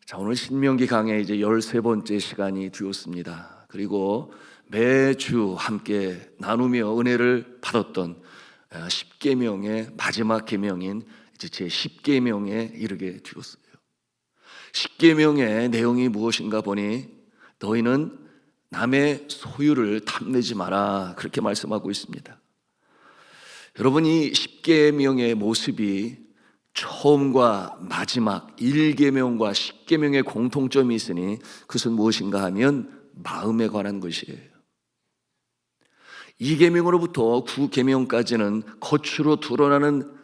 자, 오늘 신명기 강의 이제 13번째 시간이 되었습니다. 그리고 매주 함께 나누며 은혜를 받았던 10계명의 마지막 계명인 이제 제 10계명에 이르게 되었어요. 10계명의 내용이 무엇인가 보니 너희는 남의 소유를 탐내지 마라, 그렇게 말씀하고 있습니다. 여러분, 이 10계명의 모습이 처음과 마지막 1계명과 10계명의 공통점이 있으니 그것은 무엇인가 하면 마음에 관한 것이에요. 2계명으로부터 9계명까지는 겉으로 드러나는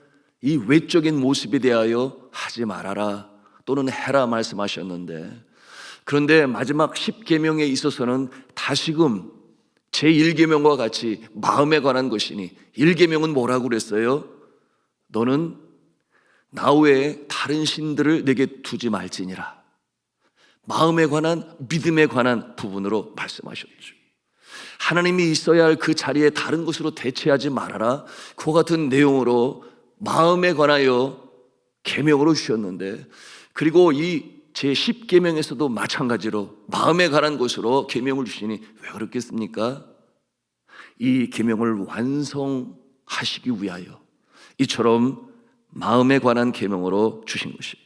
이 외적인 모습에 대하여 하지 말아라 또는 해라 말씀하셨는데, 그런데 마지막 10계명에 있어서는 다시금 제1계명과 같이 마음에 관한 것이니, 1계명은 뭐라고 그랬어요? 너는 나 외에 다른 신들을 내게 두지 말지니라. 마음에 관한, 믿음에 관한 부분으로 말씀하셨죠. 하나님이 있어야 할 그 자리에 다른 것으로 대체하지 말아라, 그와 같은 내용으로 마음에 관하여 계명으로 주셨는데, 그리고 이 제10계명에서도 마찬가지로 마음에 관한 것으로 계명을 주시니 왜 그렇겠습니까? 이 계명을 완성하시기 위하여 이처럼 마음에 관한 계명으로 주신 것이에요.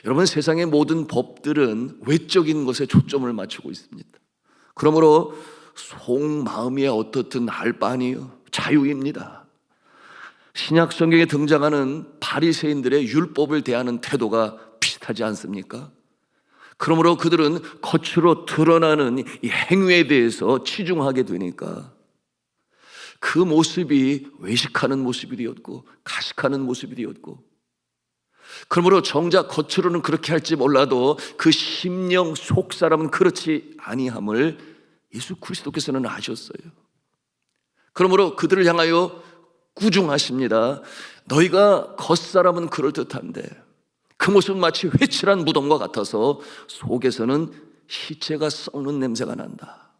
여러분, 세상의 모든 법들은 외적인 것에 초점을 맞추고 있습니다. 그러므로 속마음이 어떻든 알 바 아니에요. 자유입니다. 신약 성경에 등장하는 바리새인들의 율법을 대하는 태도가 비슷하지 않습니까? 그러므로 그들은 겉으로 드러나는 이 행위에 대해서 치중하게 되니까 그 모습이 외식하는 모습이 되었고 가식하는 모습이 되었고, 그러므로 정작 겉으로는 그렇게 할지 몰라도 그 심령 속 사람은 그렇지 아니함을 예수 그리스도께서는 아셨어요. 그러므로 그들을 향하여 꾸중하십니다. 너희가 겉사람은 그럴듯한데 그 모습은 마치 회칠한 무덤과 같아서 속에서는 시체가 썩는 냄새가 난다.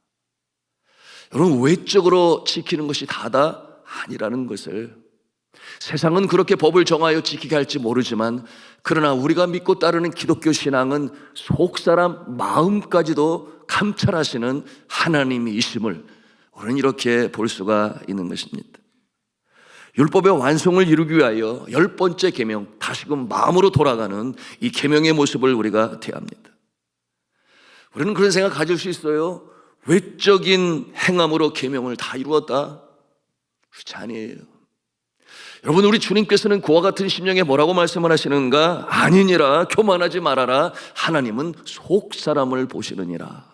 여러분, 외적으로 지키는 것이 다다 아니라는 것을, 세상은 그렇게 법을 정하여 지키게 할지 모르지만, 그러나 우리가 믿고 따르는 기독교 신앙은 속사람 마음까지도 감찰하시는 하나님이 있음을 우리는 이렇게 볼 수가 있는 것입니다. 율법의 완성을 이루기 위하여 10번째 계명, 다시금 마음으로 돌아가는 이 계명의 모습을 우리가 대합니다. 우리는 그런 생각 가질 수 있어요. 외적인 행함으로 계명을 다 이루었다? 그렇지 아니에요. 여러분, 우리 주님께서는 그와 같은 심령에 뭐라고 말씀을 하시는가? 아니니라, 교만하지 말아라. 하나님은 속 사람을 보시느니라.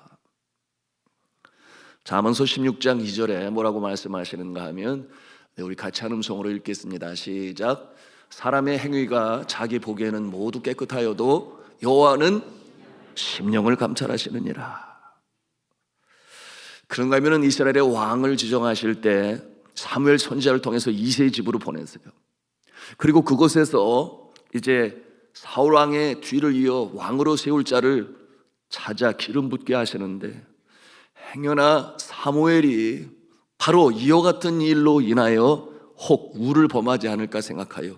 잠언서 16장 2절에 뭐라고 말씀하시는가 하면, 우리 같이 한 음성으로 읽겠습니다. 시작. 사람의 행위가 자기 보기에는 모두 깨끗하여도 여호와는 심령을 감찰하시느니라. 그런가 하면 이스라엘의 왕을 지정하실 때 사무엘 선지자를 통해서 이새의 집으로 보냈어요. 그리고 그곳에서 이제 사울 왕의 뒤를 이어 왕으로 세울 자를 찾아 기름 붓게 하시는데, 행여나 사무엘이 바로 이와 같은 일로 인하여 혹 우를 범하지 않을까 생각하여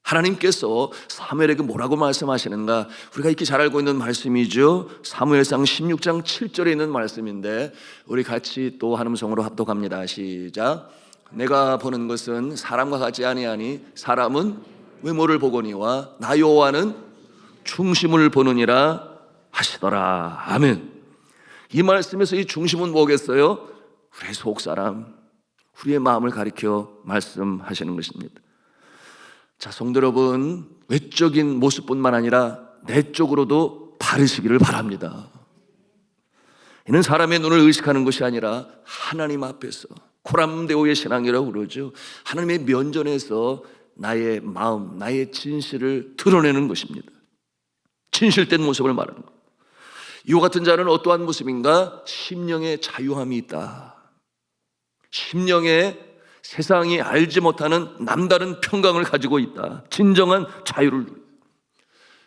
하나님께서 사무엘에게 뭐라고 말씀하시는가? 우리가 이렇게 잘 알고 있는 말씀이죠. 사무엘상 16장 7절에 있는 말씀인데 우리 같이 또 한 음성으로 합독합니다. 시작. 내가 보는 것은 사람과 같지 아니하니 사람은 외모를 보거니와 나 여호와는 중심을 보느니라 하시더라. 아멘. 이 말씀에서 이 중심은 뭐겠어요? 우리의 속사람, 우리의 마음을 가리켜 말씀하시는 것입니다. 자, 성도 여러분, 외적인 모습뿐만 아니라 내적으로도 바르시기를 바랍니다. 이는 사람의 눈을 의식하는 것이 아니라 하나님 앞에서, 코람데오의 신앙이라고 그러죠. 하나님의 면전에서 나의 마음, 나의 진실을 드러내는 것입니다. 진실된 모습을 말하는 것. 이와 같은 자는 어떠한 모습인가? 심령의 자유함이 있다. 심령에 세상이 알지 못하는 남다른 평강을 가지고 있다. 진정한 자유를 누린다.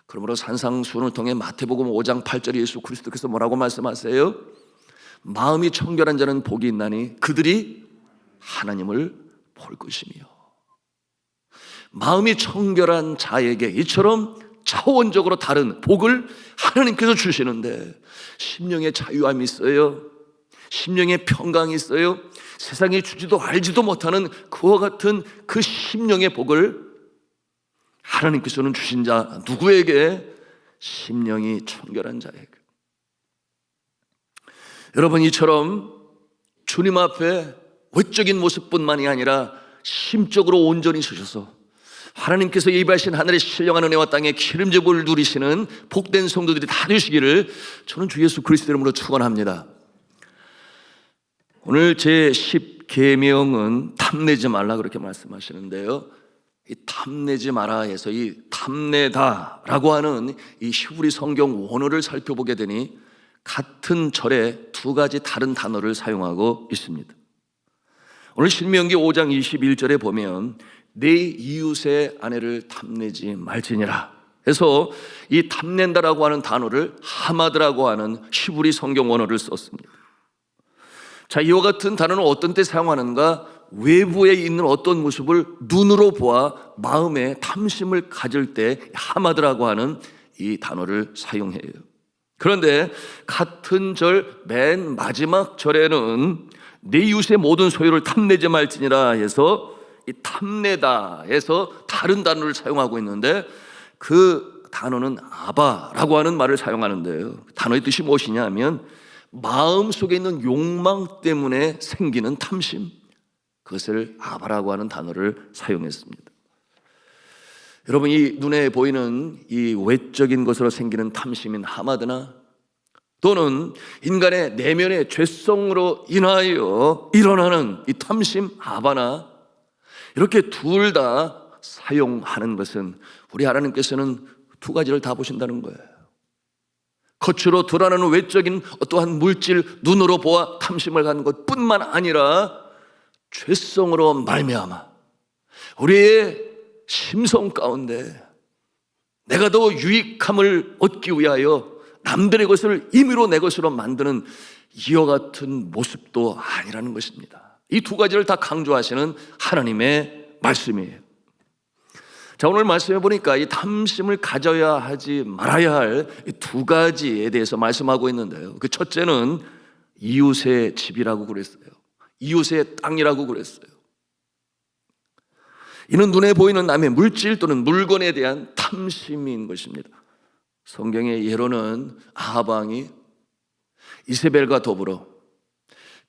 그러므로 산상수훈을 통해 마태복음 5장 8절에 예수 그리스도께서 뭐라고 말씀하세요? 마음이 청결한 자는 복이 있나니 그들이 하나님을 볼 것이며, 마음이 청결한 자에게 이처럼 차원적으로 다른 복을 하나님께서 주시는데, 심령의 자유함이 있어요. 심령의 평강이 있어요. 세상에 주지도 알지도 못하는 그와 같은 그 심령의 복을 하나님께서는 주신 자 누구에게? 심령이 청결한 자에게. 여러분, 이처럼 주님 앞에 외적인 모습뿐만이 아니라 심적으로 온전히 서셔서 하나님께서 예비하신 하늘의 신령한 은혜와 땅의 기름진 복을 누리시는 복된 성도들이 다 되시기를 저는 주 예수 그리스도 이름으로 축원합니다. 오늘 제 10계명은 탐내지 말라 그렇게 말씀하시는데요, 이 탐내지 마라 해서 이 탐내다라고 하는 이 히브리 성경 원어를 살펴보게 되니 같은 절에 두 가지 다른 단어를 사용하고 있습니다. 오늘 신명기 5장 21절에 보면 내 이웃의 아내를 탐내지 말지니라 해서 이 탐낸다라고 하는 단어를 하마드라고 하는 히브리 성경 원어를 썼습니다. 자, 이와 같은 단어는 어떤 때 사용하는가? 외부에 있는 어떤 모습을 눈으로 보아 마음에 탐심을 가질 때 하마드라고 하는 이 단어를 사용해요. 그런데 같은 절 맨 마지막 절에는 내 이웃의 모든 소유를 탐내지 말지니라 해서 이 탐내다 해서 다른 단어를 사용하고 있는데, 그 단어는 아바라고 하는 말을 사용하는데요, 단어의 뜻이 무엇이냐 하면 마음속에 있는 욕망 때문에 생기는 탐심, 그것을 아바라고 하는 단어를 사용했습니다. 여러분, 이 눈에 보이는 이 외적인 것으로 생기는 탐심인 하마드나 또는 인간의 내면의 죄성으로 인하여 일어나는 이 탐심 아바나, 이렇게 둘 다 사용하는 것은 우리 하나님께서는 두 가지를 다 보신다는 거예요. 겉으로 드러나는 외적인 어떠한 물질, 눈으로 보아 탐심을 갖는 것뿐만 아니라 죄성으로 말미암아 우리의 심성 가운데 내가 더 유익함을 얻기 위하여 남들의 것을 임의로 내 것으로 만드는 이와 같은 모습도 아니라는 것입니다. 이 두 가지를 다 강조하시는 하나님의 말씀이에요. 자, 오늘 말씀해 보니까 이 탐심을 가져야 하지 말아야 할 두 가지에 대해서 말씀하고 있는데요, 그 첫째는 이웃의 집이라고 그랬어요. 이웃의 땅이라고 그랬어요. 이는 눈에 보이는 남의 물질 또는 물건에 대한 탐심인 것입니다. 성경의 예로는 아합 왕이 이세벨과 더불어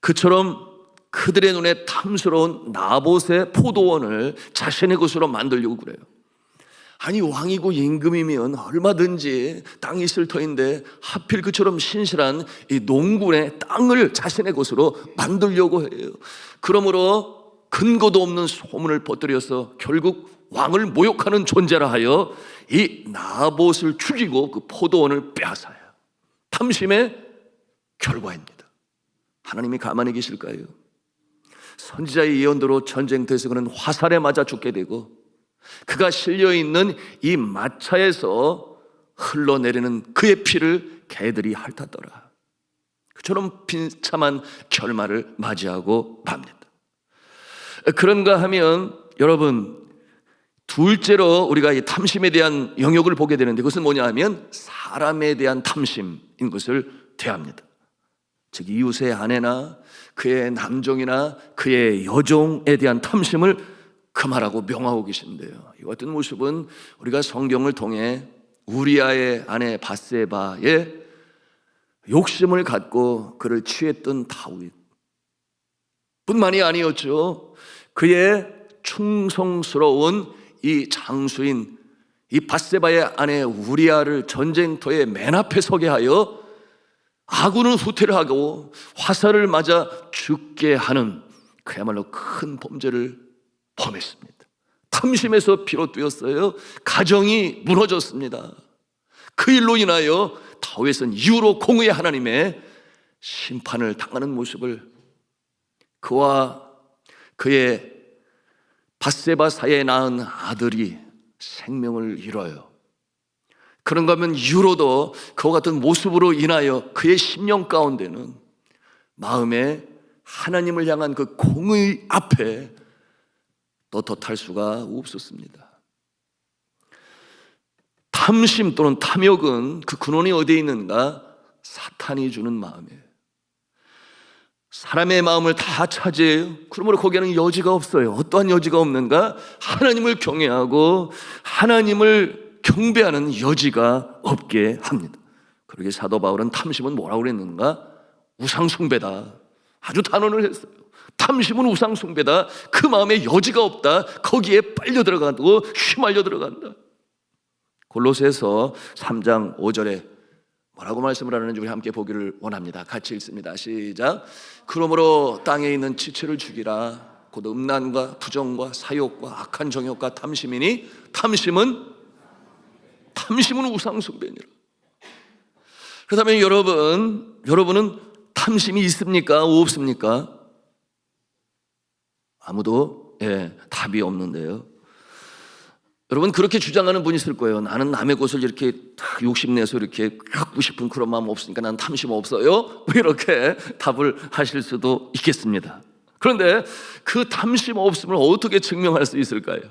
그처럼 그들의 눈에 탐스러운 나봇의 포도원을 자신의 것으로 만들려고 그래요. 아니, 왕이고 임금이면 얼마든지 땅이 있을 터인데 하필 그처럼 신실한 이 농군의 땅을 자신의 것으로 만들려고 해요. 그러므로 근거도 없는 소문을 퍼뜨려서 결국 왕을 모욕하는 존재라 하여 이 나봇을 죽이고 그 포도원을 빼앗아요. 탐심의 결과입니다. 하나님이 가만히 계실까요? 선지자의 예언대로 전쟁터에서 그는 화살에 맞아 죽게 되고 그가 실려있는 이 마차에서 흘러내리는 그의 피를 개들이 핥았더라. 그처럼 비참한 결말을 맞이하고 맙니다. 그런가 하면 여러분, 둘째로 우리가 이 탐심에 대한 영역을 보게 되는데, 그것은 뭐냐 하면 사람에 대한 탐심인 것을 대합니다. 즉 이웃의 아내나 그의 남종이나 그의 여종에 대한 탐심을 금하라고 명하고 계신데요, 이 같은 모습은 우리가 성경을 통해 우리아의 아내 밧세바의 욕심을 갖고 그를 취했던 다윗 뿐만이 아니었죠. 그의 충성스러운 이 장수인 이 밧세바의 아내 우리아를 전쟁터의 맨 앞에 서게 하여 아군은 후퇴를 하고 화살을 맞아 죽게 하는 그야말로 큰 범죄를 범했습니다. 탐심에서 비롯되었어요. 가정이 무너졌습니다. 그 일로 인하여 다윗은 이후로 공의의 하나님의 심판을 당하는 모습을, 그와 그의 밧세바 사이에 낳은 아들이 생명을 잃어요. 그런가 하면 이후로도 그와 같은 모습으로 인하여 그의 심령 가운데는 마음에 하나님을 향한 그 공의 앞에 떳떳할 수가 없었습니다. 탐심 또는 탐욕은 그 근원이 어디에 있는가? 사탄이 주는 마음이에요. 사람의 마음을 다 차지해요. 그러므로 거기에는 여지가 없어요. 어떠한 여지가 없는가? 하나님을 경외하고 하나님을 경배하는 여지가 없게 합니다. 그러게 사도 바울은 탐심은 뭐라고 그랬는가? 우상숭배다. 아주 단언을 했어요. 탐심은 우상숭배다. 그 마음에 여지가 없다. 거기에 빨려 들어가고 휘말려 들어간다. 골로새서 3장 5절에 뭐라고 말씀을 하는지 우리 함께 보기를 원합니다. 같이 읽습니다. 시작. 그러므로 땅에 있는 지체를 죽이라. 곧 음란과 부정과 사욕과 악한 정욕과 탐심이니 탐심은 우상숭배니라. 그렇다면 여러분은 탐심이 있습니까? 없습니까? 아무도 답이 없는데요. 여러분 그렇게 주장하는 분이 있을 거예요. 나는 남의 것을 이렇게 딱 욕심내서 이렇게 갖고 싶은 그런 마음 없으니까 난 탐심 없어요. 이렇게 답을 하실 수도 있겠습니다. 그런데 그 탐심 없음을 어떻게 증명할 수 있을까요?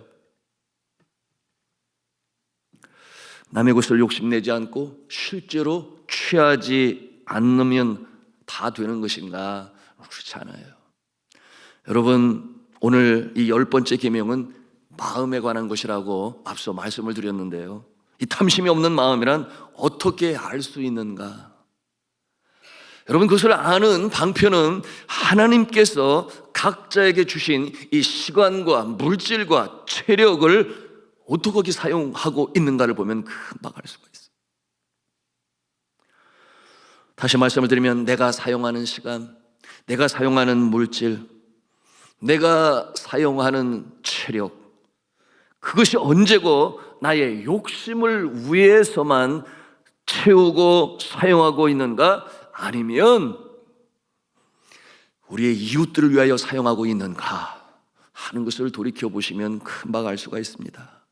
남의 것을 욕심내지 않고 실제로 취하지 않으면 다 되는 것인가? 그렇지 않아요. 여러분 오늘 이 10번째 계명은 마음에 관한 것이라고 앞서 말씀을 드렸는데요. 이 탐심이 없는 마음이란 어떻게 알 수 있는가? 여러분 그것을 아는 방편은 하나님께서 각자에게 주신 이 시간과 물질과 체력을 어떻게 사용하고 있는가를 보면 금방 알 수가 있어요. 다시 말씀을 드리면 내가 사용하는 시간, 내가 사용하는 물질, 내가 사용하는 체력, 그것이 언제고 나의 욕심을 위해서만 채우고 사용하고 있는가? 아니면 우리의 이웃들을 위하여 사용하고 있는가 하는 것을 돌이켜보시면 금방 알 수가 있습니다.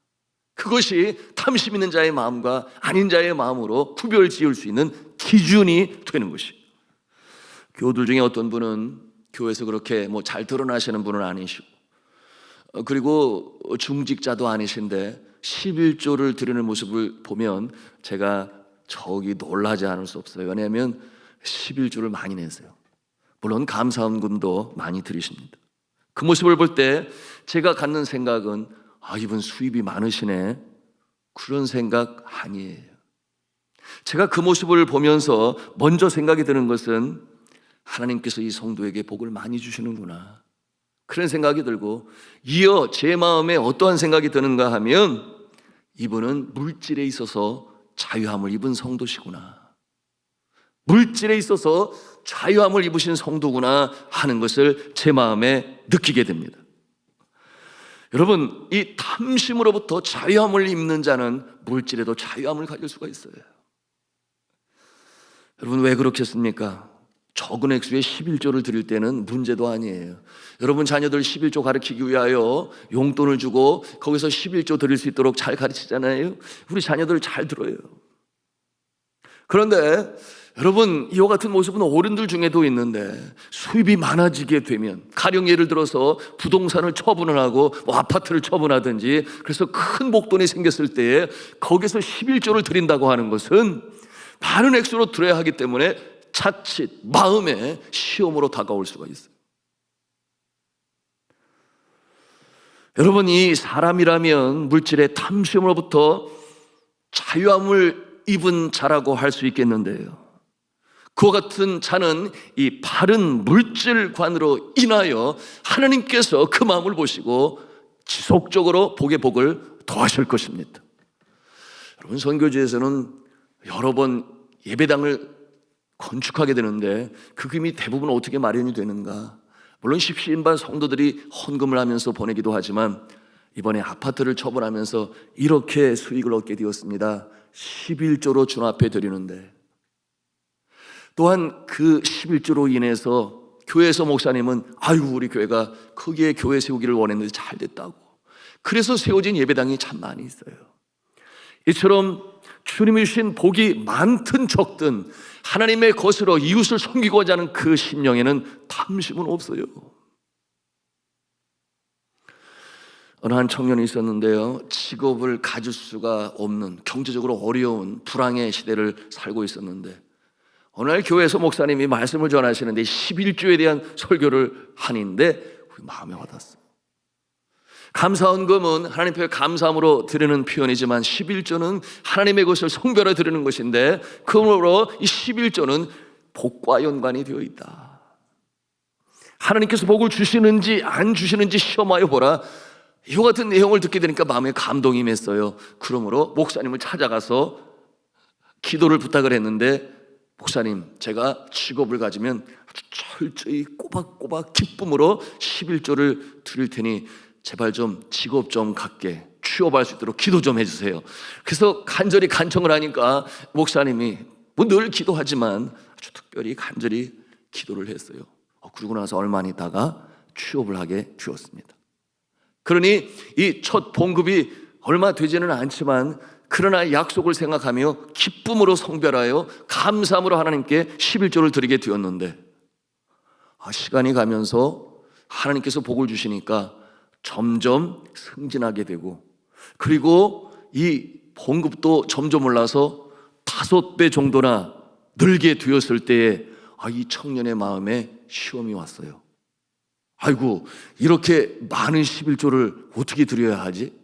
그것이 탐심 있는 자의 마음과 아닌 자의 마음으로 구별 지을 수 있는 기준이 되는 것이에요. 교우들 중에 어떤 분은 교회에서 그렇게 잘 드러나시는 분은 아니시고 그리고 중직자도 아니신데 11조를 드리는 모습을 보면 제가 저기 놀라지 않을 수 없어요. 왜냐하면 11조를 많이 내세요. 물론 감사원금도 많이 드리십니다. 그 모습을 볼 때 제가 갖는 생각은 이분 수입이 많으시네, 그런 생각 아니에요. 제가 그 모습을 보면서 먼저 생각이 드는 것은 하나님께서 이 성도에게 복을 많이 주시는구나, 그런 생각이 들고, 이어 제 마음에 어떠한 생각이 드는가 하면 이분은 물질에 있어서 자유함을 입은 성도시구나, 물질에 있어서 자유함을 입으신 성도구나 하는 것을 제 마음에 느끼게 됩니다. 여러분, 이 탐심으로부터 자유함을 입는 자는 물질에도 자유함을 가질 수가 있어요. 여러분 왜 그렇겠습니까? 적은 액수의 11조를 드릴 때는 문제도 아니에요. 여러분 자녀들 11조 가르치기 위하여 용돈을 주고 거기서 11조 드릴 수 있도록 잘 가르치잖아요. 우리 자녀들 잘 들어요. 그런데 여러분 이와 같은 모습은 어른들 중에도 있는데, 수입이 많아지게 되면, 가령 예를 들어서 부동산을 처분을 하고 아파트를 처분하든지 그래서 큰 목돈이 생겼을 때에 거기서 11조를 드린다고 하는 것은 많은 액수로 드려야 하기 때문에 자칫 마음에 시험으로 다가올 수가 있어요. 여러분, 이 사람이라면 물질의 탐심으로부터 자유함을 입은 자라고 할 수 있겠는데요, 그와 같은 자는 이 바른 물질관으로 인하여 하나님께서 그 마음을 보시고 지속적으로 복의 복을 더하실 것입니다. 여러분, 선교지에서는 여러 번 예배당을 건축하게 되는데 그 금이 대부분 어떻게 마련이 되는가? 물론 십시인반 성도들이 헌금을 하면서 보내기도 하지만 이번에 아파트를 처분하면서 이렇게 수익을 얻게 되었습니다. 11조로 주 앞에 드리는데, 또한 그 11조로 인해서 교회에서 목사님은 우리 교회가 거기에 교회 세우기를 원했는데 잘 됐다고, 그래서 세워진 예배당이 참 많이 있어요. 이처럼 주님이 주신 복이 많든 적든 하나님의 것으로 이웃을 섬기고자 하는 그 심령에는 탐심은 없어요. 어느 한 청년이 있었는데요, 직업을 가질 수가 없는 경제적으로 어려운 불황의 시대를 살고 있었는데, 어느 날 교회에서 목사님이 말씀을 전하시는데 11조에 대한 설교를 하는데 마음에 와닿았어요. 감사헌금은 하나님 앞에 감사함으로 드리는 표현이지만 11조는 하나님의 것을 성별해 드리는 것인데, 그러므로 이 11조는 복과 연관이 되어 있다. 하나님께서 복을 주시는지 안 주시는지 시험하여 보라. 이와 같은 내용을 듣게 되니까 마음에 감동이 임했어요. 그러므로 목사님을 찾아가서 기도를 부탁을 했는데, 목사님, 제가 직업을 가지면 아주 철저히 꼬박꼬박 기쁨으로 11조를 드릴 테니 제발 좀 직업 좀 갖게, 취업할 수 있도록 기도 좀 해주세요. 그래서 간절히 간청을 하니까 목사님이 뭐 늘 기도하지만 아주 특별히 간절히 기도를 했어요. 그러고 나서 얼마 안 있다가 취업을 하게 되었습니다. 그러니 이 첫 봉급이 얼마 되지는 않지만 그러나 약속을 생각하며 기쁨으로 성별하여 감사함으로 하나님께 11조를 드리게 되었는데, 시간이 가면서 하나님께서 복을 주시니까 점점 승진하게 되고, 그리고 이 봉급도 점점 올라서 5배 정도나 늘게 되었을 때에 이 청년의 마음에 시험이 왔어요. 아이고, 이렇게 많은 11조를 어떻게 드려야 하지?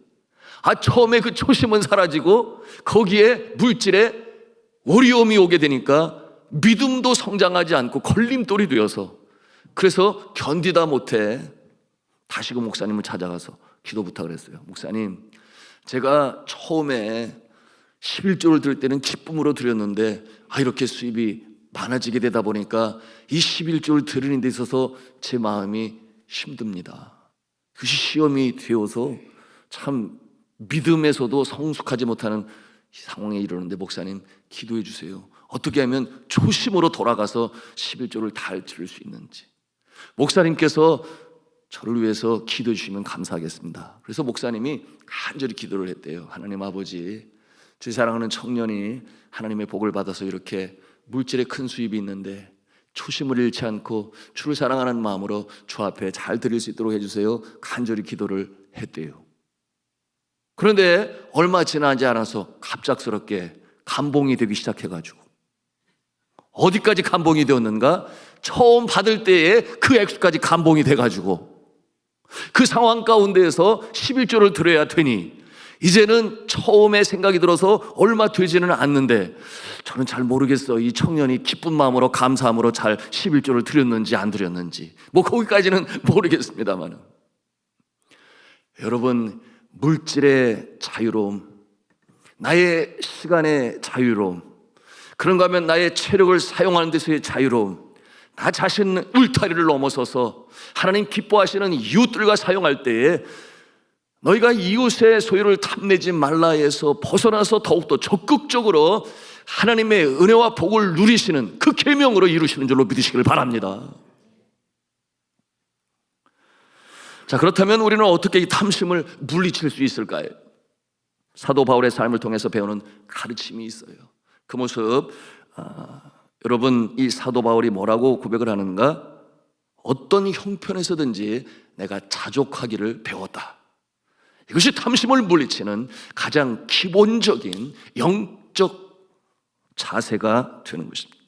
처음에 그 초심은 사라지고 거기에 물질에 어려움이 오게 되니까 믿음도 성장하지 않고 걸림돌이 되어서, 그래서 견디다 못해 다시 그 목사님을 찾아가서 기도 부탁을 했어요. 목사님, 제가 처음에 11조를 드릴 때는 기쁨으로 드렸는데 이렇게 수입이 많아지게 되다 보니까 이 11조를 드리는 데 있어서 제 마음이 힘듭니다. 그것이 시험이 되어서 참 믿음에서도 성숙하지 못하는 상황에 이르는데, 목사님 기도해 주세요. 어떻게 하면 초심으로 돌아가서 11조를 다 드릴 수 있는지. 목사님께서 저를 위해서 기도해 주시면 감사하겠습니다. 그래서 목사님이 간절히 기도를 했대요. 하나님 아버지, 제 사랑하는 청년이 하나님의 복을 받아서 이렇게 물질에 큰 수입이 있는데 초심을 잃지 않고 주를 사랑하는 마음으로 주 앞에 잘 드릴 수 있도록 해주세요. 간절히 기도를 했대요. 그런데 얼마 지나지 않아서 갑작스럽게 감봉이 되기 시작해가지고, 어디까지 감봉이 되었는가? 처음 받을 때에 그 액수까지 감봉이 돼가지고 그 상황 가운데에서 11조를 드려야 되니 이제는 처음에 생각이 들어서 얼마 되지는 않는데, 저는 잘 모르겠어. 이 청년이 기쁜 마음으로 감사함으로 잘 11조를 드렸는지 안 드렸는지, 뭐 거기까지는 모르겠습니다만, 여러분, 물질의 자유로움, 나의 시간의 자유로움, 그런가 하면 나의 체력을 사용하는 데서의 자유로움, 나 자신 울타리를 넘어서서 하나님 기뻐하시는 이웃들과 사용할 때에 너희가 이웃의 소유를 탐내지 말라 해서 벗어나서 더욱더 적극적으로 하나님의 은혜와 복을 누리시는 그 계명으로 이루시는 줄로 믿으시길 바랍니다. 자, 그렇다면 우리는 어떻게 이 탐심을 물리칠 수 있을까요? 사도 바울의 삶을 통해서 배우는 가르침이 있어요. 그 모습, 여러분, 이 사도 바울이 뭐라고 고백을 하는가? 어떤 형편에서든지 내가 자족하기를 배웠다. 이것이 탐심을 물리치는 가장 기본적인 영적 자세가 되는 것입니다.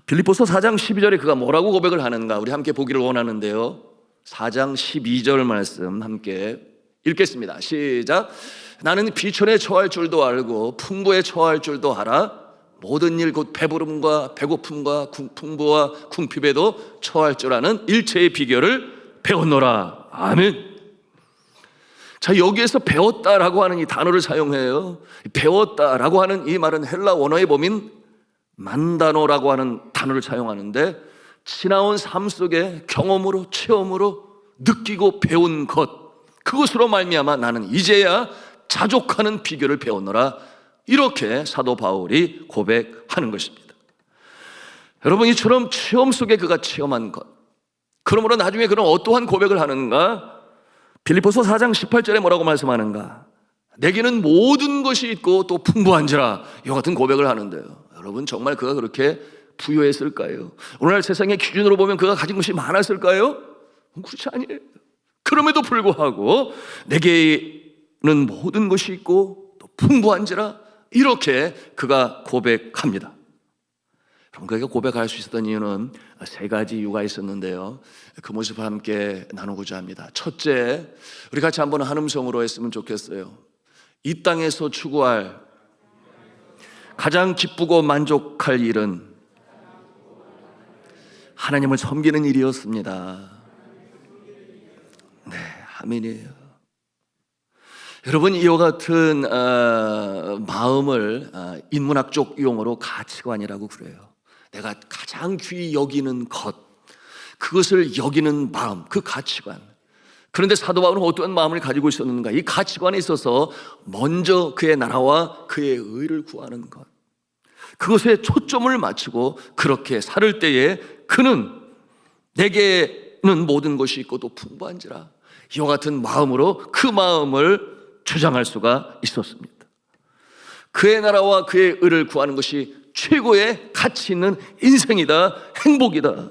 빌립보서 4장 12절에 그가 뭐라고 고백을 하는가? 우리 함께 보기를 원하는데요, 4장 12절 말씀 함께 읽겠습니다. 시작. 나는 비천에 처할 줄도 알고 풍부에 처할 줄도 알아. 모든 일 곧 배부름과 배고픔과 풍부와 궁핍에도 처할 줄 아는 일체의 비결을 배웠노라. 아멘. 자, 여기에서 배웠다라고 하는 이 단어를 사용해요. 배웠다라고 하는 이 말은 헬라 원어의 범인 만다노라고 하는 단어를 사용하는데, 지나온 삶 속에 경험으로 체험으로 느끼고 배운 것, 그것으로 말미암아 나는 이제야 자족하는 비결을 배웠노라. 이렇게 사도 바울이 고백하는 것입니다. 여러분, 이처럼 체험 속에 그가 체험한 것, 그러므로 나중에 그는 어떠한 고백을 하는가? 빌립보서 4장 18절에 뭐라고 말씀하는가? 내게는 모든 것이 있고 또 풍부한지라. 이와 같은 고백을 하는데요, 여러분 정말 그가 그렇게 부유했을까요? 오늘날 세상의 기준으로 보면 그가 가진 것이 많았을까요? 그렇지 아니에요. 그럼에도 불구하고 내게는 모든 것이 있고 또 풍부한지라, 이렇게 그가 고백합니다. 그가 고백할 수 있었던 이유는 세 가지 이유가 있었는데요, 그 모습을 함께 나누고자 합니다. 첫째, 우리 같이 한번 한 음성으로 했으면 좋겠어요. 이 땅에서 추구할 가장 기쁘고 만족할 일은 하나님을 섬기는 일이었습니다. 네, 아멘이에요. 여러분, 이와 같은 마음을 인문학적 용어로 가치관이라고 그래요. 내가 가장 귀히 여기는 것, 그것을 여기는 마음, 그 가치관. 그런데 사도 바울은 어떤 마음을 가지고 있었는가? 이 가치관에 있어서 먼저 그의 나라와 그의 의를 구하는 것, 그것에 초점을 맞추고 그렇게 살을 때에 그는 내게는 모든 것이 있고 또 풍부한지라, 이와 같은 마음으로 그 마음을 주장할 수가 있었습니다. 그의 나라와 그의 의를 구하는 것이 최고의 가치 있는 인생이다, 행복이다.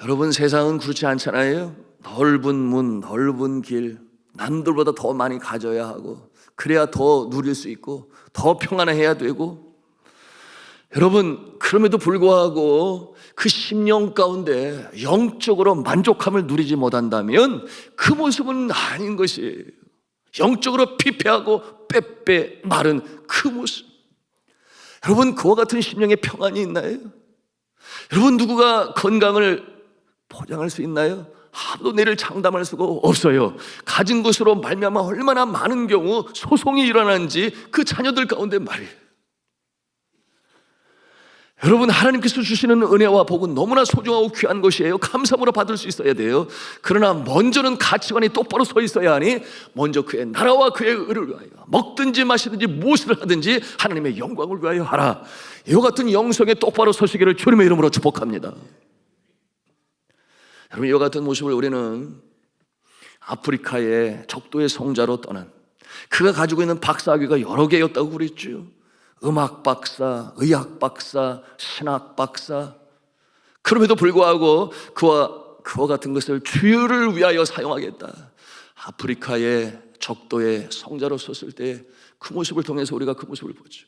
여러분, 세상은 그렇지 않잖아요. 넓은 문, 넓은 길, 남들보다 더 많이 가져야 하고, 그래야 더 누릴 수 있고 더 평안해야 되고. 여러분, 그럼에도 불구하고 그 심령 가운데 영적으로 만족함을 누리지 못한다면 그 모습은 아닌 것이에요. 영적으로 피폐하고 빼빼 마른 그 모습. 여러분, 그와 같은 심령의 평안이 있나요? 여러분, 누구가 건강을 보장할 수 있나요? 아무도 내를 장담할 수가 없어요. 가진 것으로 말미암아 얼마나 많은 경우 소송이 일어나는지 그 자녀들 가운데 말이에요. 여러분, 하나님께서 주시는 은혜와 복은 너무나 소중하고 귀한 것이에요. 감사함으로 받을 수 있어야 돼요. 그러나 먼저는 가치관이 똑바로 서 있어야 하니, 먼저 그의 나라와 그의 의를 위하여 먹든지 마시든지 무엇을 하든지 하나님의 영광을 위하여 하라. 이와 같은 영성에 똑바로 서시기를 주님의 이름으로 축복합니다. 여러분, 이와 같은 모습을 우리는 아프리카의 적도의 성자로 떠난, 그가 가지고 있는 박사학위가 여러 개였다고 그랬죠. 음악 박사, 의학 박사, 신학 박사. 그럼에도 불구하고 그와 같은 것을 주를 위하여 사용하겠다, 아프리카의 적도의 성자로 섰을 때 그 모습을 통해서 우리가 그 모습을 보죠.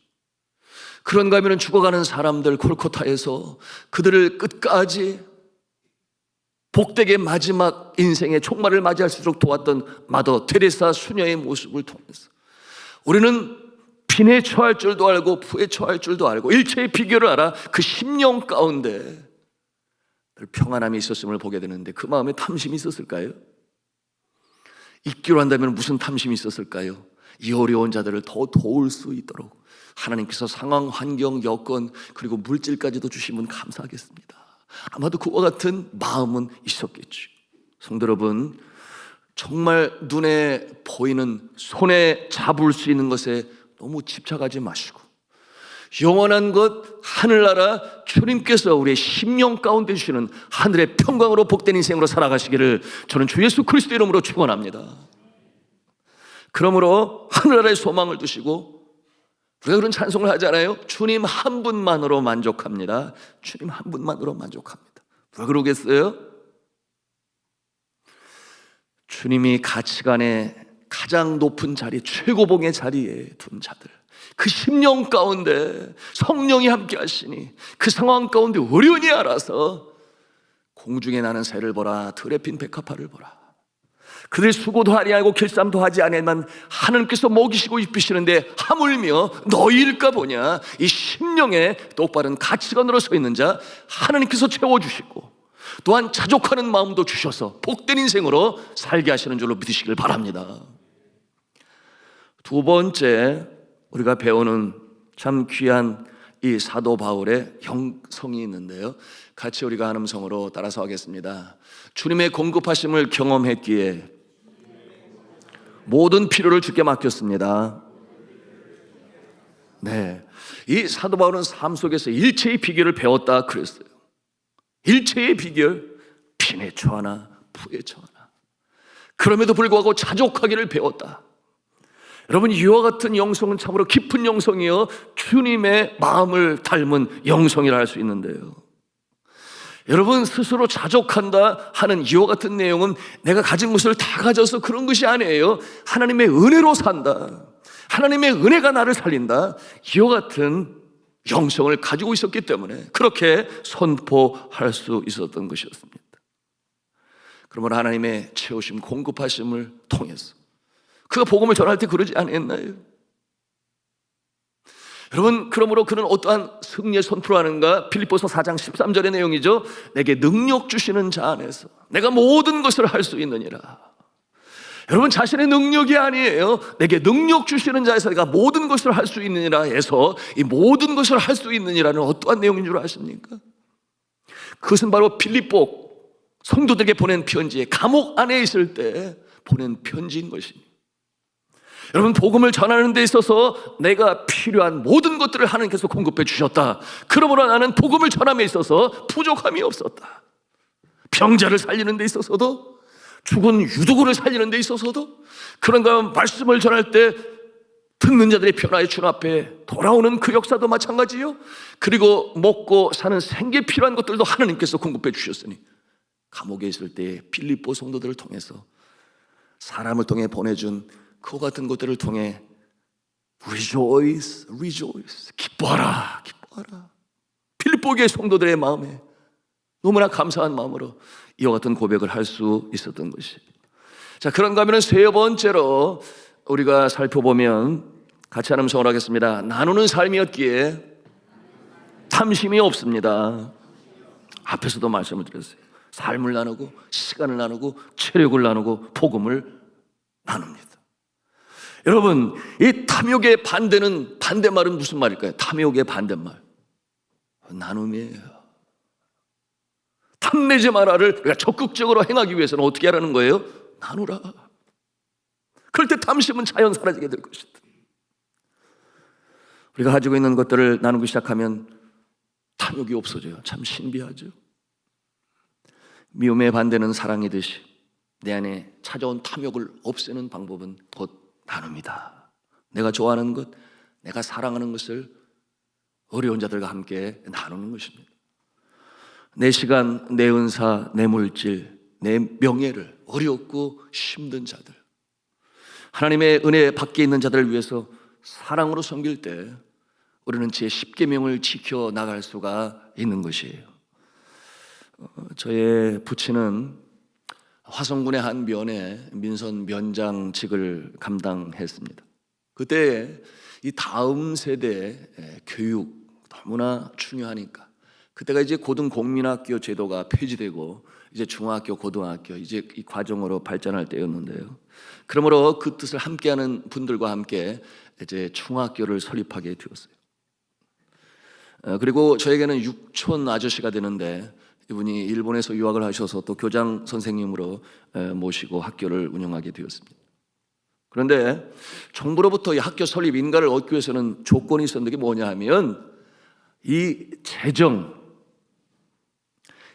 그런가 하면 죽어가는 사람들 콜코타에서 그들을 끝까지 복되게 마지막 인생의 종말을 맞이할 수 있도록 도왔던 마더 테레사 수녀의 모습을 통해서 우리는 빈에 처할 줄도 알고 부에 처할 줄도 알고 일체의 비결을 알아 그 심령 가운데 평안함이 있었음을 보게 되는데, 그 마음에 탐심이 있었을까요? 잊기로 한다면 무슨 탐심이 있었을까요? 이 어려운 자들을 더 도울 수 있도록 하나님께서 상황, 환경, 여건 그리고 물질까지도 주시면 감사하겠습니다. 아마도 그와 같은 마음은 있었겠죠. 성도 여러분, 정말 눈에 보이는, 손에 잡을 수 있는 것에 너무 집착하지 마시고, 영원한 것, 하늘나라, 주님께서 우리의 심령 가운데 주시는 하늘의 평강으로 복된 인생으로 살아가시기를 저는 주 예수 그리스도 이름으로 축원합니다. 그러므로 하늘나라의 소망을 두시고, 우리가 그런 찬송을 하잖아요. 주님 한 분만으로 만족합니다. 주님 한 분만으로 만족합니다. 왜 그러겠어요? 주님이 가치관의 가장 높은 자리, 최고봉의 자리에 둔 자들, 그 심령 가운데 성령이 함께 하시니 그 상황 가운데 어련히 알아서 공중에 나는 새를 보라, 들에 핀 백합화를 보라. 그들 수고도 아니하고 길쌈도 하지 아니하면 하나님께서 먹이시고 입히시는데 하물며 너희일까 보냐. 이 심령에 똑바른 가치관으로 서 있는 자 하나님께서 채워주시고, 또한 자족하는 마음도 주셔서 복된 인생으로 살게 하시는 줄로 믿으시길 바랍니다. 두 번째, 우리가 배우는 참 귀한 이 사도 바울의 영성이 있는데요, 같이 우리가 한 음성으로 따라서 하겠습니다. 주님의 공급하심을 경험했기에 모든 필요를 주께 맡겼습니다. 네, 이 사도 바울은 삶 속에서 일체의 비결을 배웠다 그랬어요. 일체의 비결, 빈에 처하나 부에 처하나 그럼에도 불구하고 자족하기를 배웠다. 여러분, 이와 같은 영성은 참으로 깊은 영성이요, 주님의 마음을 닮은 영성이라 할 수 있는데요. 여러분, 스스로 자족한다 하는 이와 같은 내용은 내가 가진 것을 다 가져서 그런 것이 아니에요. 하나님의 은혜로 산다, 하나님의 은혜가 나를 살린다, 이와 같은 영성을 가지고 있었기 때문에 그렇게 선포할 수 있었던 것이었습니다. 그러므로 하나님의 채우심, 공급하심을 통해서 그가 복음을 전할 때 그러지 않았나요? 여러분, 그러므로 그는 어떠한 승리의 선포를 하는가? 빌립보서 4장 13절의 내용이죠. 내게 능력 주시는 자 안에서 내가 모든 것을 할 수 있느니라. 여러분, 자신의 능력이 아니에요. 내게 능력 주시는 자에서 내가 모든 것을 할 수 있느니라 해서, 이 모든 것을 할 수 있느니라는 어떠한 내용인 줄 아십니까? 그것은 바로 빌립보 성도들에게 보낸 편지에, 감옥 안에 있을 때 보낸 편지인 것입니다. 여러분, 복음을 전하는 데 있어서 내가 필요한 모든 것들을 하나님께서 공급해 주셨다. 그러므로 나는 복음을 전함에 있어서 부족함이 없었다. 병자를 살리는 데 있어서도, 죽은 유도구를 살리는 데 있어서도, 그런가 말씀을 전할 때 듣는 자들의 변화의 주 앞에 돌아오는 그 역사도 마찬가지요. 그리고 먹고 사는 생계 필요한 것들도 하나님께서 공급해 주셨으니, 감옥에 있을 때 빌립보 성도들을 통해서, 사람을 통해 보내준 그와 같은 것들을 통해 rejoice, rejoice, 기뻐하라, 기뻐하라. 빌립보 교회 성도들의 마음에 너무나 감사한 마음으로 이와 같은 고백을 할 수 있었던 것이. 자, 그런가 하면 세 번째로 우리가 살펴보면, 같이 하는 음성을 하겠습니다. 나누는 삶이었기에 탐심이 없습니다. 앞에서도 말씀을 드렸어요. 삶을 나누고, 시간을 나누고, 체력을 나누고, 복음을 나눕니다. 여러분, 이 탐욕의 반대는, 반대말은 무슨 말일까요? 탐욕의 반대말, 나눔이에요. 탐내지 마라를 우리가 적극적으로 행하기 위해서는 어떻게 하라는 거예요? 나누라. 그럴 때 탐심은 자연 사라지게 될 것이다. 우리가 가지고 있는 것들을 나누기 시작하면 탐욕이 없어져요. 참 신비하죠. 미움의 반대는 사랑이듯이 내 안에 찾아온 탐욕을 없애는 방법은 곧 나눕니다. 내가 좋아하는 것, 내가 사랑하는 것을 어려운 자들과 함께 나누는 것입니다. 내 시간, 내 은사, 내 물질, 내 명예를 어렵고 힘든 자들, 하나님의 은혜 밖에 있는 자들을 위해서 사랑으로 섬길 때 우리는 제 10계명을 지켜 나갈 수가 있는 것이에요. 저의 부친은 화성군의 한 면에 민선 면장직을 감당했습니다. 그때 이 다음 세대 교육 너무나 중요하니까, 그때가 이제 고등공민학교 제도가 폐지되고 이제 중학교, 고등학교 이제 이 과정으로 발전할 때였는데요. 그러므로 그 뜻을 함께하는 분들과 함께 이제 중학교를 설립하게 되었어요. 그리고 저에게는 육촌 아저씨가 되는데, 이분이 일본에서 유학을 하셔서 또 교장 선생님으로 모시고 학교를 운영하게 되었습니다. 그런데 정부로부터 이 학교 설립 인가를 얻기 위해서는 조건이 있었는데, 그게 뭐냐 하면 이 재정,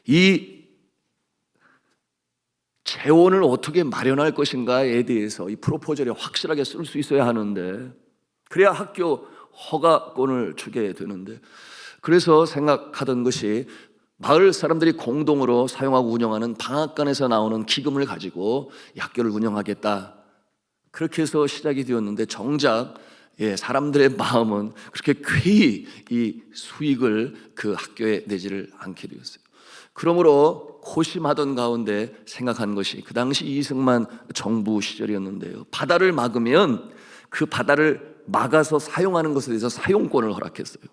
이 재원을 어떻게 마련할 것인가에 대해서 이 프로포절에 확실하게 쓸 수 있어야 하는데, 그래야 학교 허가권을 주게 되는데, 그래서 생각하던 것이 마을 사람들이 공동으로 사용하고 운영하는 방앗간에서 나오는 기금을 가지고 이 학교를 운영하겠다, 그렇게 해서 시작이 되었는데, 정작 사람들의 마음은 그렇게 쾌히 이 수익을 그 학교에 내지를 않게 되었어요. 그러므로 고심하던 가운데 생각한 것이, 그 당시 이승만 정부 시절이었는데요, 바다를 막으면 그 바다를 막아서 사용하는 것에 대해서 사용권을 허락했어요.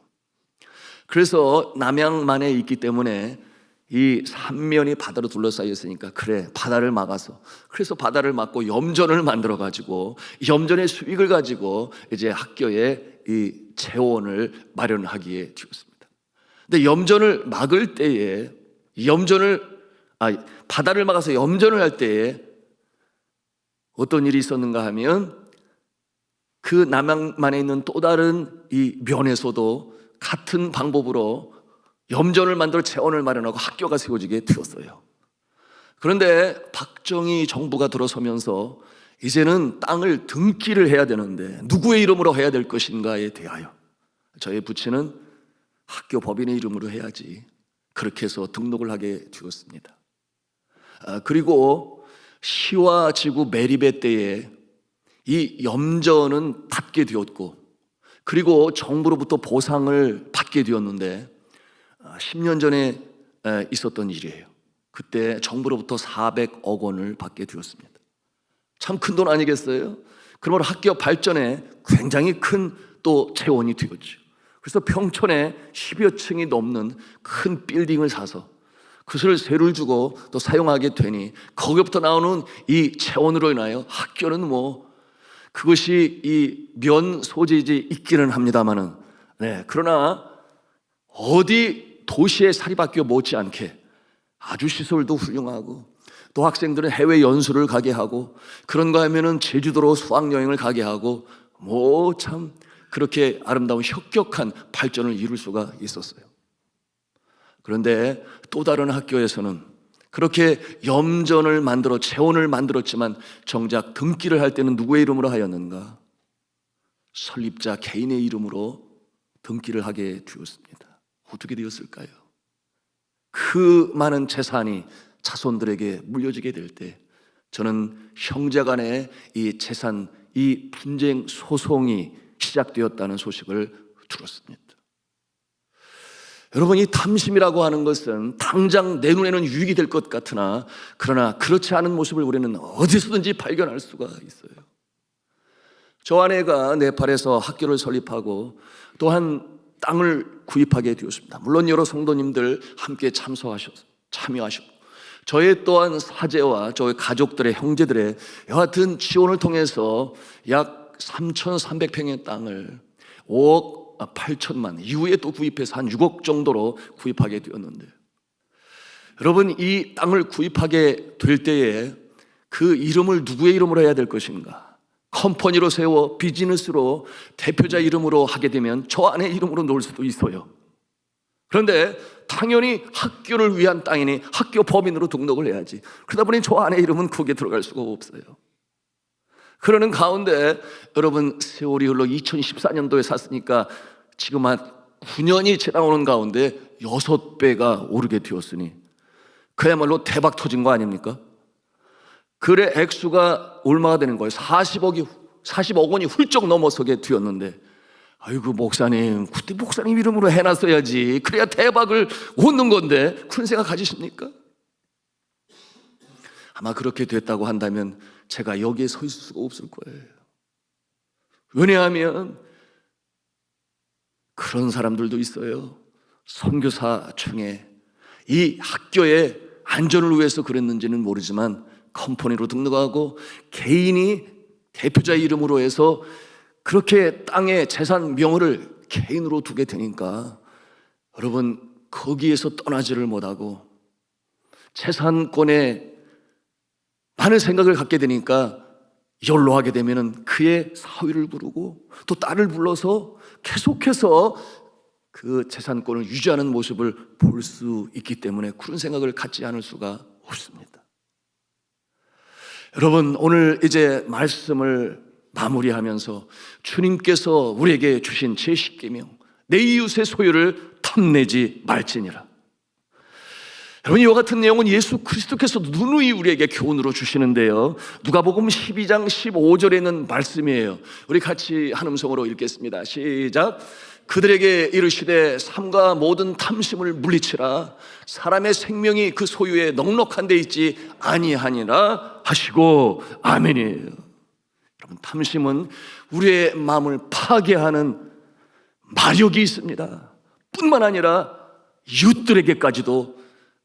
그래서 남양만에 있기 때문에 이 삼면이 바다로 둘러싸여 있으니까, 그래 바다를 막아서, 그래서 바다를 막고 염전을 만들어 가지고 염전의 수익을 가지고 이제 학교에 이 재원을 마련하기에 되었습니다. 근데 염전을 막을 때에, 바다를 막아서 염전을 할 때에 어떤 일이 있었는가 하면, 그 남양만에 있는 또 다른 이 면에서도 같은 방법으로 염전을 만들어 재원을 마련하고 학교가 세워지게 되었어요. 그런데 박정희 정부가 들어서면서 이제는 땅을 등기를 해야 되는데 누구의 이름으로 해야 될 것인가에 대하여 저의 부친은 학교 법인의 이름으로 해야지, 그렇게 해서 등록을 하게 되었습니다. 그리고 시와 지구 매립의 때에 이 염전은 받게 되었고, 그리고 정부로부터 보상을 받게 되었는데 10년 전에 있었던 일이에요. 그때 정부로부터 400억 원을 받게 되었습니다. 참 큰 돈 아니겠어요? 그러므로 학교 발전에 굉장히 큰 또 재원이 되었죠. 그래서 평촌에 10여 층이 넘는 큰 빌딩을 사서 그것을 세를 주고 또 사용하게 되니 거기부터 나오는 이 재원으로 인하여 학교는 그것이 이 면 소재지 있기는 합니다만은, 그러나 어디 도시의 사립학교 못지않게 아주 시설도 훌륭하고, 또 학생들은 해외 연수를 가게 하고, 그런가 하면은 제주도로 수학여행을 가게 하고, 참 그렇게 아름다운 혁혁한 발전을 이룰 수가 있었어요. 그런데 또 다른 학교에서는 그렇게 염전을 만들어 재원을 만들었지만 정작 등기를 할 때는 누구의 이름으로 하였는가? 설립자 개인의 이름으로 등기를 하게 되었습니다. 어떻게 되었을까요? 그 많은 재산이 자손들에게 물려지게 될 때 저는 형제간의 이 재산, 이 분쟁 소송이 시작되었다는 소식을 들었습니다. 여러분, 이 탐심이라고 하는 것은 당장 내 눈에는 유익이 될 것 같으나 그러나 그렇지 않은 모습을 우리는 어디서든지 발견할 수가 있어요. 저 아내가 네팔에서 학교를 설립하고 또한 땅을 구입하게 되었습니다. 물론 여러 성도님들 함께 참여하셨고 저의 또한 사제와 저의 가족들의 형제들의 여하튼 지원을 통해서 약 3,300평의 땅을 5억 8천만 이후에 또 구입해서 한 6억 정도로 구입하게 되었는데, 여러분, 이 땅을 구입하게 될 때에 그 이름을 누구의 이름으로 해야 될 것인가? 컴퍼니로 세워 비즈니스로 대표자 이름으로 하게 되면 저 아내 이름으로 놓을 수도 있어요. 그런데 당연히 학교를 위한 땅이니 학교 법인으로 등록을 해야지. 그러다 보니 저 아내 이름은 거기에 들어갈 수가 없어요. 그러는 가운데 여러분, 세월이 흘러 2014년도에 샀으니까 지금 한 9년이 지나오는 가운데 6배가 오르게 되었으니 그야말로 대박 터진 거 아닙니까? 거래 액수가 얼마가 되는 거예요? 40억 원이 훌쩍 넘어서게 되었는데, 아이고 목사님, 그때 목사님 이름으로 해놨어야지, 그래야 대박을 얻는 건데, 그런 생각 가지십니까? 아마 그렇게 됐다고 한다면 제가 여기에 서 있을 수가 없을 거예요. 왜냐하면 그런 사람들도 있어요. 선교사 중에 이 학교의 안전을 위해서 그랬는지는 모르지만 컴퍼니로 등록하고 개인이 대표자 이름으로 해서 그렇게 땅의 재산 명의를 개인으로 두게 되니까 여러분, 거기에서 떠나지를 못하고 재산권에 많은 생각을 갖게 되니까 연로하게 되면은 그의 사위를 부르고 또 딸을 불러서 계속해서 그 재산권을 유지하는 모습을 볼 수 있기 때문에 그런 생각을 갖지 않을 수가 없습니다. 여러분, 오늘 이제 말씀을 마무리하면서 주님께서 우리에게 주신 제10계명, 내 이웃의 소유를 탐내지 말지니라. 여러분, 이와 같은 내용은 예수 그리스도께서 누누이 우리에게 교훈으로 주시는데요, 누가복음 12장 15절에 있는 말씀이에요. 우리 같이 한 음성으로 읽겠습니다. 시작. 그들에게 이르시되 삼가 모든 탐심을 물리치라. 사람의 생명이 그 소유에 넉넉한 데 있지 아니하니라 하시고. 아멘이에요. 여러분, 탐심은 우리의 마음을 파괴하는 마력이 있습니다. 뿐만 아니라 이웃들에게까지도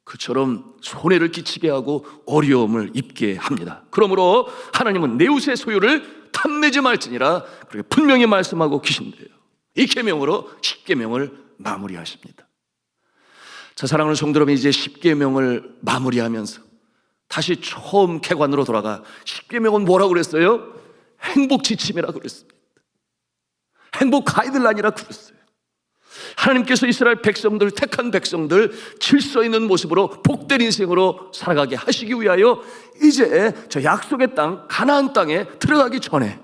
그처럼 손해를 끼치게 하고 어려움을 입게 합니다. 그러므로 하나님은 내 이웃의 소유를 탐내지 말지니라 그렇게 분명히 말씀하고 계신데요, 이 계명으로 10계명을 마무리하십니다. 자, 사랑하는 성도 여러분, 이제 10계명을 마무리하면서 다시 처음 개관으로 돌아가 10계명은 뭐라고 그랬어요? 행복 지침이라고 그랬습니다. 행복 가이드라인이라고 그랬어요. 하나님께서 이스라엘 백성들, 택한 백성들 질서 있는 모습으로 복된 인생으로 살아가게 하시기 위하여 이제 저 약속의 땅 가나안 땅에 들어가기 전에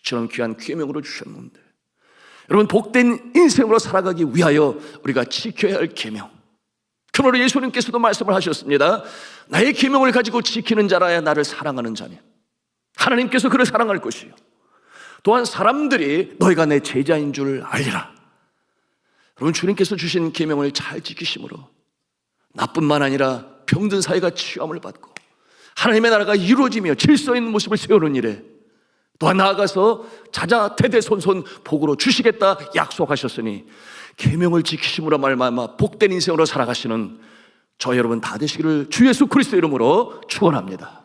저런 귀한 계명으로 주셨는데, 여러분, 복된 인생으로 살아가기 위하여 우리가 지켜야 할 계명, 그러므로 예수님께서도 말씀을 하셨습니다. 나의 계명을 가지고 지키는 자라야 나를 사랑하는 자니 하나님께서 그를 사랑할 것이요 또한 사람들이 너희가 내 제자인 줄 알리라. 여러분, 주님께서 주신 계명을 잘 지키심으로 나뿐만 아니라 병든 사이가 치유함을 받고 하나님의 나라가 이루어지며 질서 있는 모습을 세우는 일에 또한 나아가서 자자 대대손손 복으로 주시겠다 약속하셨으니 계명을 지키심으로 말미암아 복된 인생으로 살아가시는 저 여러분 다 되시기를 주 예수 그리스도 이름으로 축원합니다.